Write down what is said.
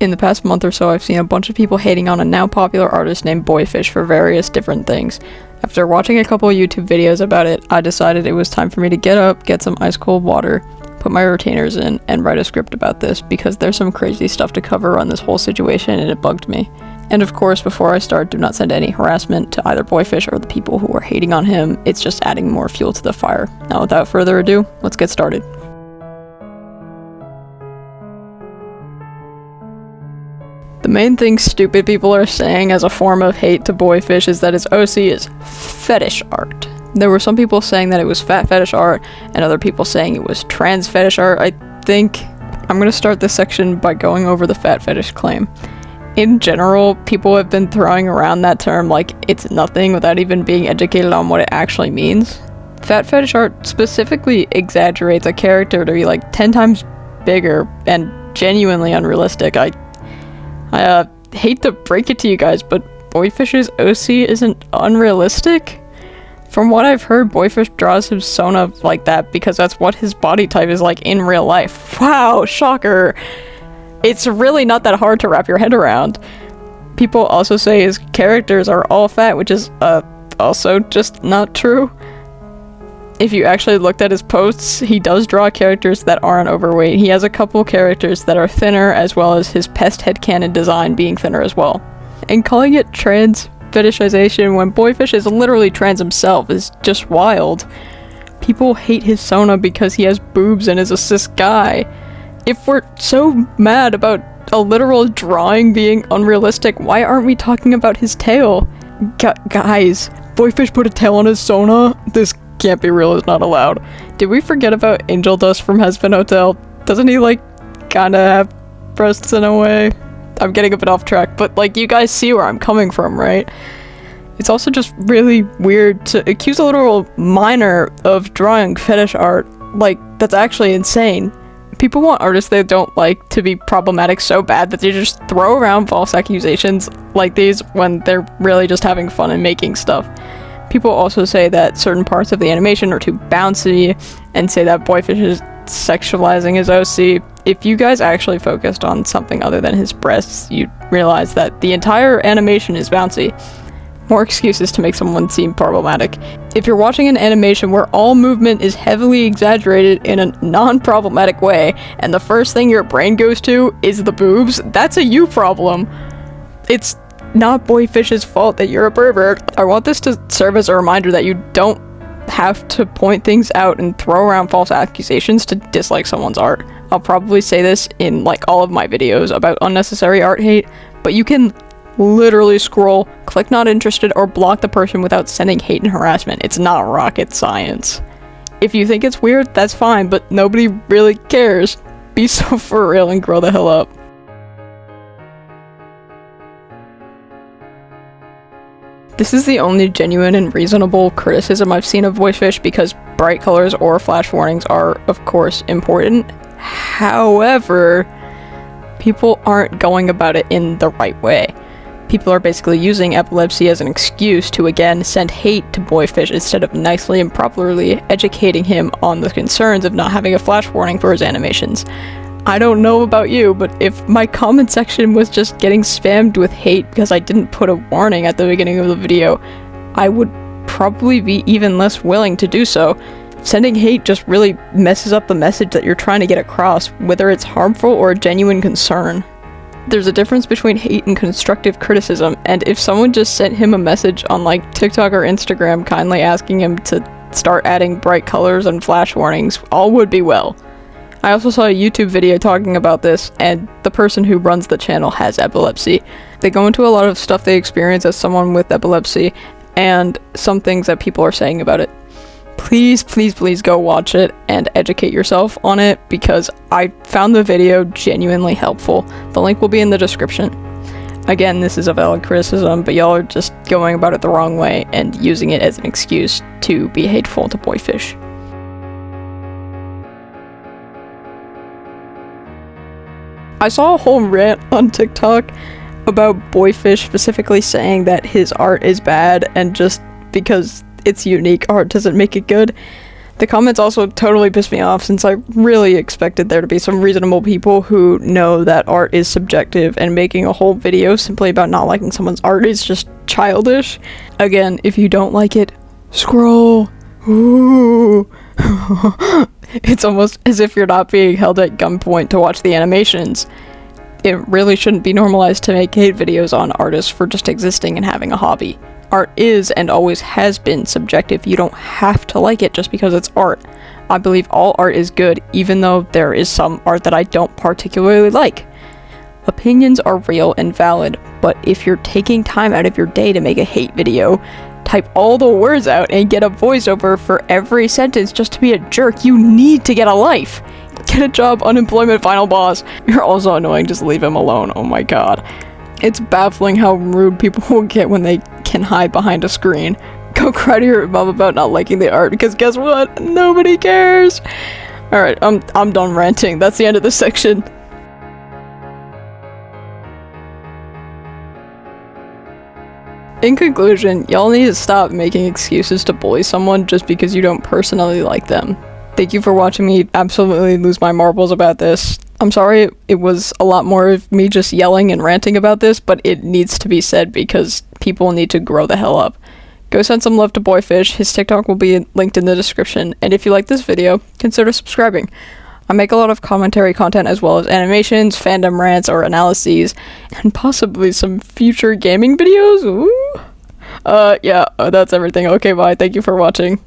In the past month or so, I've seen a bunch of people hating on a now popular artist named BOYFISH for various different things. After watching a couple of YouTube videos about it, I decided it was time for me to get up, get some ice cold water, put my retainers in, and write a script about this because there's some crazy stuff to cover on this whole situation and it bugged me. And of course, before I start, do not send any harassment to either BOYFISH or the people who are hating on him. It's just adding more fuel to the fire. Now without further ado, let's get started. The main thing stupid people are saying as a form of hate to BOYFISH is that his OC is fetish art. There were some people saying that it was fat fetish art, and other people saying it was trans fetish art. I think I'm gonna start this section by going over the fat fetish claim. In general, people have been throwing around that term like it's nothing without even being educated on what it actually means. Fat fetish art specifically exaggerates a character to be like 10 times bigger and genuinely unrealistic. I hate to break it to you guys, but BOYFISH's OC isn't unrealistic. From what I've heard, BOYFISH draws his Sona like that because that's what his body type is like in real life. Wow, shocker! It's really not that hard to wrap your head around. People also say his characters are all fat, which is also just not true. If you actually looked at his posts, he does draw characters that aren't overweight. He has a couple characters that are thinner, as well as his pest headcanon design being thinner as well. And calling it trans fetishization when BOYFISH is literally trans himself is just wild. People hate his Sona because he has boobs and is a cis guy. If we're so mad about a literal drawing being unrealistic, why aren't we talking about his tail? Guys, BOYFISH put a tail on his Sona? This can't be real, is not allowed. Did we forget about Angel Dust from Husband Hotel? Doesn't he like kinda have breasts in a way? I'm getting a bit off track, but like you guys see where I'm coming from, right? It's also just really weird to accuse a literal minor of drawing fetish art. Like, that's actually insane. People want artists they don't like to be problematic so bad that they just throw around false accusations like these when they're really just having fun and making stuff. People also say that certain parts of the animation are too bouncy, and say that BOYFISH is sexualizing his OC. If you guys actually focused on something other than his breasts, you'd realize that the entire animation is bouncy. More excuses to make someone seem problematic. If you're watching an animation where all movement is heavily exaggerated in a non-problematic way, and the first thing your brain goes to is the boobs, that's a you problem. It's not BOYFISH's fault that you're a pervert. I want this to serve as a reminder that you don't have to point things out and throw around false accusations to dislike someone's art. I'll probably say this in like all of my videos about unnecessary art hate, but you can literally scroll, click not interested, or block the person without sending hate and harassment. It's not rocket science. If you think it's weird, that's fine, but nobody really cares. Be so for real and grow the hell up. This is the only genuine and reasonable criticism I've seen of BOYFISH because bright colors or flash warnings are, of course, important. However, people aren't going about it in the right way. People are basically using epilepsy as an excuse to again send hate to BOYFISH instead of nicely and properly educating him on the concerns of not having a flash warning for his animations. I don't know about you, but if my comment section was just getting spammed with hate because I didn't put a warning at the beginning of the video, I would probably be even less willing to do so. Sending hate just really messes up the message that you're trying to get across, whether it's harmful or a genuine concern. There's a difference between hate and constructive criticism, and if someone just sent him a message on like TikTok or Instagram kindly asking him to start adding bright colors and flash warnings, all would be well. I also saw a YouTube video talking about this, and the person who runs the channel has epilepsy. They go into a lot of stuff they experience as someone with epilepsy, and some things that people are saying about it. Please, please, please go watch it and educate yourself on it, because I found the video genuinely helpful. The link will be in the description. Again, this is a valid criticism, but y'all are just going about it the wrong way and using it as an excuse to be hateful to BOYFISH. I saw a whole rant on TikTok about BOYFISH specifically saying that his art is bad and just because it's unique art doesn't make it good. The comments also totally pissed me off since I really expected there to be some reasonable people who know that art is subjective, and making a whole video simply about not liking someone's art is just childish. Again, if you don't like it, scroll. Ooh. It's almost as if you're not being held at gunpoint to watch the animations. It really shouldn't be normalized to make hate videos on artists for just existing and having a hobby. Art is and always has been subjective. You don't have to like it just because it's art. I believe all art is good, even though there is some art that I don't particularly like. Opinions are real and valid, but if you're taking time out of your day to make a hate video, type all the words out and get a voiceover for every sentence just to be a jerk, you need to get a life. Get a job, unemployment, final boss. You're also annoying, just leave him alone. Oh my god. It's baffling how rude people will get when they can hide behind a screen. Go cry to your mom about not liking the art, because guess what? Nobody cares! Alright, I'm done ranting. That's the end of this section. In conclusion, y'all need to stop making excuses to bully someone just because you don't personally like them. Thank you for watching me absolutely lose my marbles about this. I'm sorry it was a lot more of me just yelling and ranting about this, but it needs to be said because people need to grow the hell up. Go send some love to BOYFISH, his TikTok will be linked in the description, and if you like this video, consider subscribing. I make a lot of commentary content as well as animations, fandom rants or analyses, and possibly some future gaming videos. Ooh. Yeah, that's everything. Okay, bye. Thank you for watching.